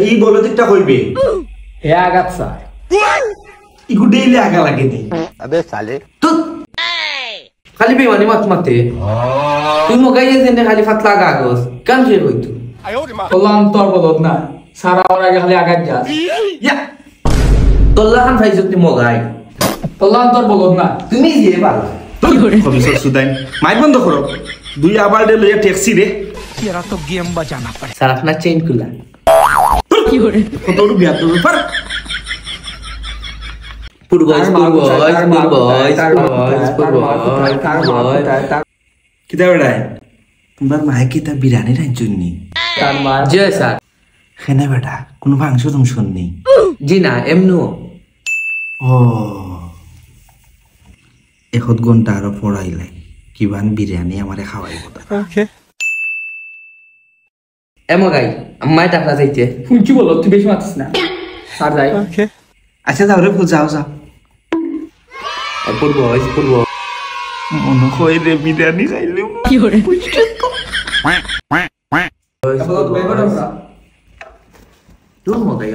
ই বলে দিকটা কইবে হে আগাত স্যার ইগু ডেইলি আগা লাগে নি अबे साले তো খালি বেমানি মাত মাতে তুই মগাইয়ে দেনে খালি ফাতলা কাগজ কাম সে কইতো বললাম তোর বলত না স্যার আমার আগে খালি আগাত যাস ইয়া তোল্লা খান ফাইজত নি মগাই বললাম তোর বলত না তুমি যে পাল কমিশন সুদাইন মাইক বন্ধ করো দুই আবার দে লইয়া ট্যাক্সি রে স্যার আপনার চেইন খুলা কত বিয়া তো পার পূর্বজ কিতা বেড়ায় তোমার মায়ে কি তা বিরিয়ানি রাঁধছুননি তার মা জি স্যার খেনে বেটা কোনো মাংস তুমি শুননি জি না এমনু ও এখত ঘন্টা আরো পড়াইলে কিবান বিরিয়ানি আমারে খাওয়াইব এমগাই আম্মাই টাকা যাইতে শুনছি বলো তুই বেশি মাতিস না স্যার যাই আচ্ছা যাও রে ফুল যাও যাও পূর্বজ মনে হয় রে বিরিয়ানি খাইলেও তোর মগাই